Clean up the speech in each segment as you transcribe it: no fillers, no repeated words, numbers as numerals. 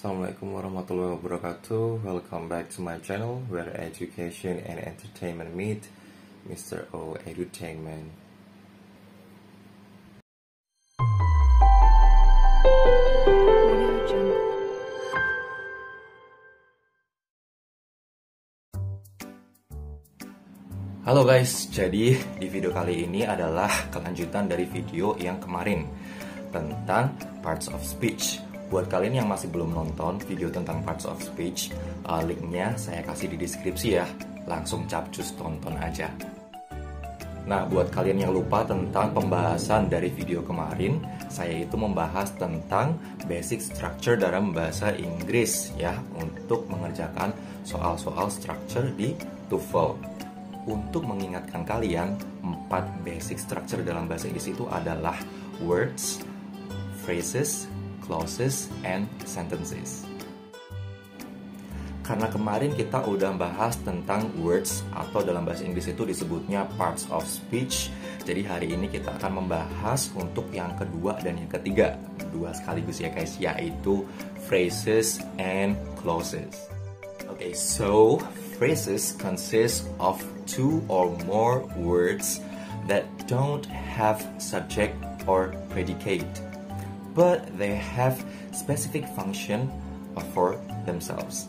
Assalamualaikum warahmatullahi wabarakatuh. Welcome back to my channel where education and entertainment meet. Mr. O Edutainment. Halo guys, jadi di video kali ini adalah kelanjutan dari video yang kemarin tentang parts of speech. Buat kalian yang masih belum nonton video tentang parts of speech, linknya saya kasih di deskripsi ya. Langsung capcus tonton aja. Nah, buat kalian yang lupa tentang pembahasan dari video kemarin, saya itu membahas tentang basic structure dalam bahasa Inggris ya, untuk mengerjakan soal-soal structure di TOEFL. Untuk mengingatkan kalian, 4 basic structure dalam bahasa Inggris itu adalah words, phrases, clauses, and sentences. Karena kemarin kita udah bahas tentang words, atau dalam bahasa Inggris itu disebutnya parts of speech. Jadi hari ini kita akan membahas untuk yang kedua dan yang ketiga, dua sekaligus ya guys, yaitu phrases and clauses. Okay, so phrases consist of 2 or more words that don't have subject or predicate, but they have specific function for themselves.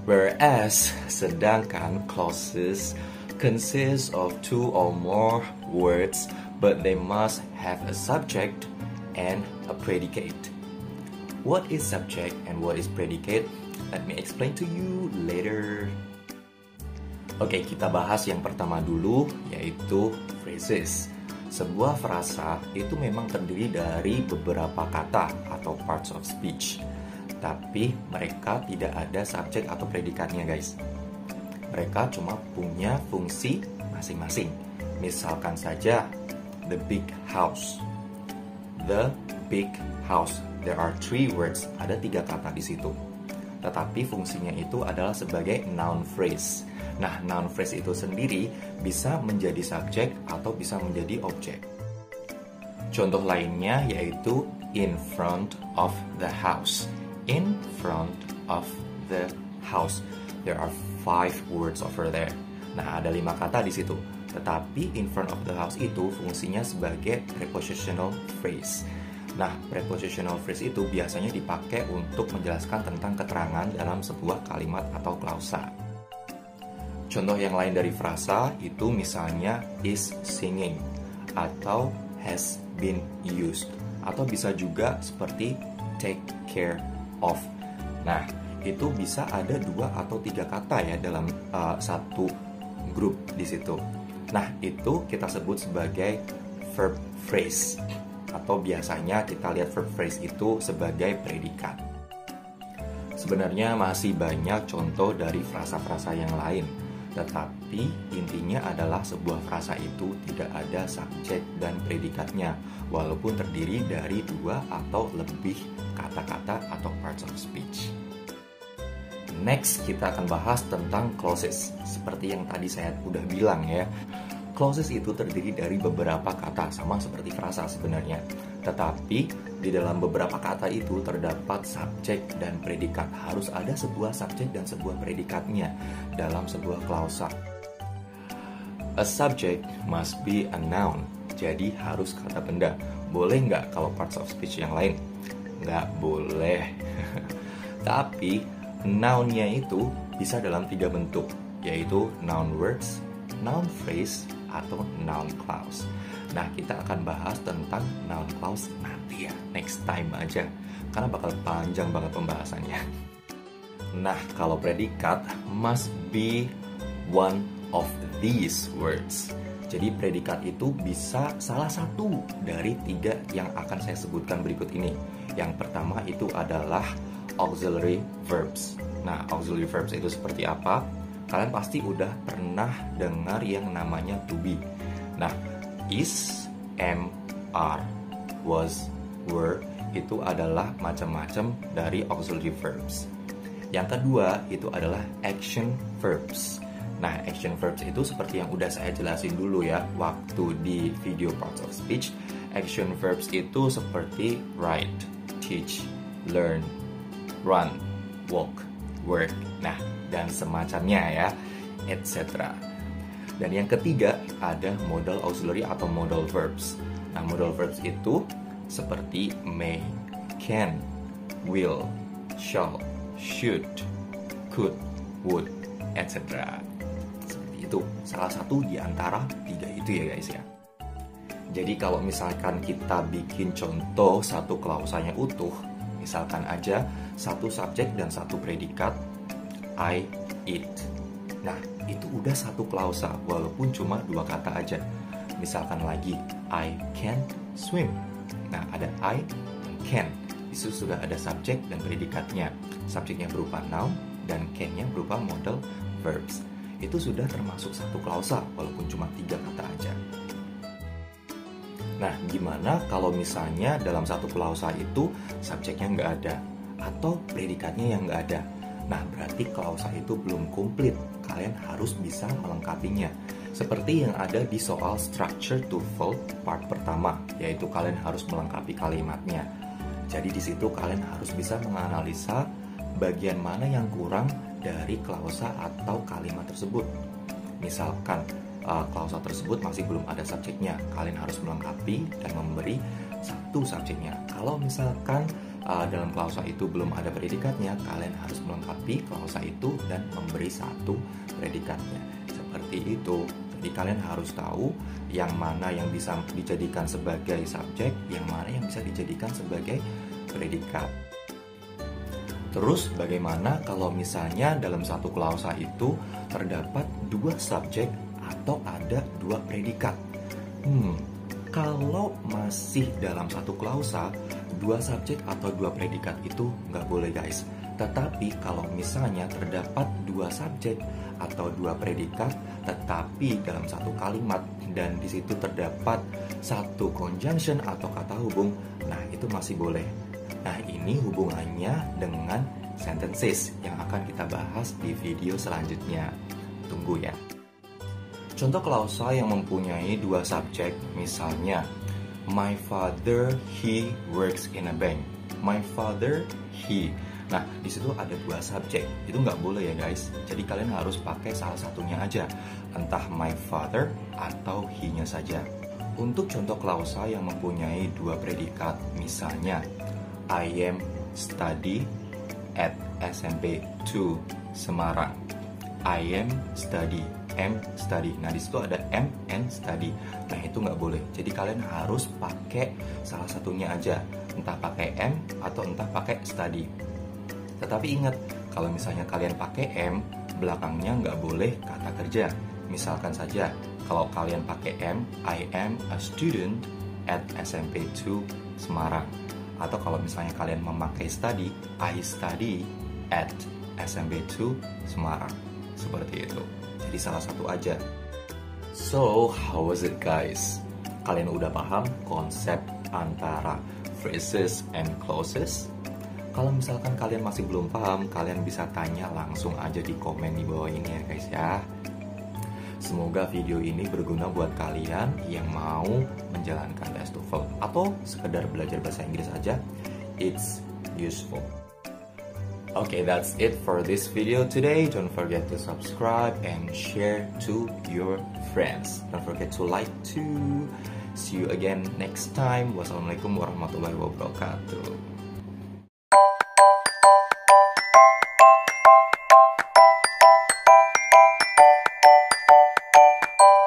Whereas, sedangkan clauses consist of 2 or more words, but they must have a subject and a predicate. What is subject and what is predicate? Let me explain to you later. Oke, kita bahas yang pertama dulu, yaitu phrases. Sebuah frasa itu memang terdiri dari beberapa kata atau parts of speech, tapi mereka tidak ada subjek atau predikatnya guys. Mereka cuma punya fungsi masing-masing. Misalkan saja, the big house. The big house. There are 3 words, ada 3 kata di situ. Tetapi fungsinya itu adalah sebagai noun phrase. Nah, noun phrase itu sendiri bisa menjadi subjek atau bisa menjadi objek. Contoh lainnya yaitu in front of the house. In front of the house. There are 5 words over there. Nah, ada 5 kata di situ. Tetapi in front of the house itu fungsinya sebagai prepositional phrase. Nah, prepositional phrase itu biasanya dipakai untuk menjelaskan tentang keterangan dalam sebuah kalimat atau klausa. Contoh yang lain dari frasa itu misalnya is singing atau has been used, atau bisa juga seperti take care of. Nah, itu bisa ada 2 atau 3 kata ya dalam satu grup di situ. Nah, itu kita sebut sebagai verb phrase. Atau biasanya kita lihat verb phrase itu sebagai predikat. Sebenarnya masih banyak contoh dari frasa-frasa yang lain, tetapi intinya adalah sebuah frasa itu tidak ada subjek dan predikatnya, walaupun terdiri dari 2 atau lebih kata-kata atau parts of speech. Next, kita akan bahas tentang clauses. Seperti yang tadi saya udah bilang ya, clauses itu terdiri dari beberapa kata, sama seperti frasa sebenarnya. Tetapi di dalam beberapa kata itu terdapat subjek dan predikat. Harus ada sebuah subjek dan sebuah predikatnya dalam sebuah klausa. A subject must be a noun. Jadi harus kata benda. Boleh nggak kalau parts of speech yang lain? Nggak boleh. Tapi noun-nya itu bisa dalam 3 bentuk, yaitu noun words, noun phrase, atau noun clause. Nah, kita akan bahas tentang noun clause nanti ya, next time aja, karena bakal panjang banget pembahasannya. Nah, kalau predikat must be one of these words. Jadi predikat itu bisa salah satu dari 3 yang akan saya sebutkan berikut ini. Yang pertama itu adalah auxiliary verbs. Nah, auxiliary verbs itu seperti apa? Kalian pasti udah pernah dengar yang namanya to be. Nah, is, am, are, was, were itu adalah macam-macam dari auxiliary verbs. Yang kedua itu adalah action verbs. Nah, action verbs itu seperti yang udah saya jelasin dulu ya waktu di video parts of speech. Action verbs itu seperti write, teach, learn, run, walk, work, nah dan semacamnya ya, etc. Dan yang ketiga ada modal auxiliary atau modal verbs. Nah, modal verbs itu seperti may, can, will, shall, should, could, would, etc. Seperti itu, salah satu di antara tiga itu ya guys ya. Jadi kalau misalkan kita bikin contoh satu klausanya utuh, misalkan aja satu subjek dan satu predikat, I eat. Nah, itu udah satu klausa walaupun cuma dua kata aja. Misalkan lagi, I can't swim. Nah, ada I dan can. Itu sudah ada subjek dan predikatnya. Subjeknya berupa noun dan can-nya berupa modal verbs. Itu sudah termasuk satu klausa walaupun cuma tiga kata aja. Nah, gimana kalau misalnya dalam satu klausa itu subjeknya nggak ada atau predikatnya yang nggak ada? Nah, berarti klausa itu belum komplit. Kalian harus bisa melengkapinya. Seperti yang ada di soal structure twofold part pertama, yaitu kalian harus melengkapi kalimatnya. Jadi di situ kalian harus bisa menganalisa bagian mana yang kurang dari klausa atau kalimat tersebut. Misalkan klausa tersebut masih belum ada subjeknya, kalian harus melengkapi dan memberi satu subjeknya. Kalau misalkan dalam klausa itu belum ada predikatnya, kalian harus melengkapi klausa itu dan memberi satu predikatnya. Seperti itu. Jadi kalian harus tahu yang mana yang bisa dijadikan sebagai subjek, yang mana yang bisa dijadikan sebagai predikat. Terus bagaimana kalau misalnya dalam satu klausa itu terdapat dua subjek atau ada dua predikat? Kalau masih dalam satu klausa, dua subjek atau dua predikat itu nggak boleh guys. Tetapi kalau misalnya terdapat dua subjek atau dua predikat, tetapi dalam satu kalimat dan di situ terdapat satu conjunction atau kata hubung, nah itu masih boleh. Nah, ini hubungannya dengan sentences yang akan kita bahas di video selanjutnya. Tunggu ya. Contoh klausa yang mempunyai dua subjek, misalnya my father, he works in a bank. My father, he. Nah, di situ ada dua subjek. Itu nggak boleh ya guys. Jadi kalian harus pakai salah satunya aja. Entah my father atau he-nya saja. Untuk contoh klausa yang mempunyai dua predikat, misalnya I am study at SMP 2 Semarang. I am study, am study. Nah, di situ ada am and study. Nah, itu nggak boleh. Jadi kalian harus pakai salah satunya aja. Entah pakai am atau entah pakai study. Tetapi ingat, kalau misalnya kalian pakai am, belakangnya nggak boleh kata kerja. Misalkan saja, kalau kalian pakai am, I am a student at SMP 2 Semarang. Atau kalau misalnya kalian memakai study, I study at SMP 2 Semarang. Seperti itu. Jadi salah satu aja. So, how was it guys? Kalian udah paham konsep antara phrases and clauses? Kalau misalkan kalian masih belum paham, kalian bisa tanya langsung aja di komen di bawah ini ya guys ya. Semoga video ini berguna buat kalian yang mau menjalankan tes TOEFL atau sekedar belajar bahasa Inggris aja. It's useful. Okay, that's it for this video today. Don't forget to subscribe and share to your friends. Don't forget to like too. See you again next time. Wassalamualaikum warahmatullahi wabarakatuh.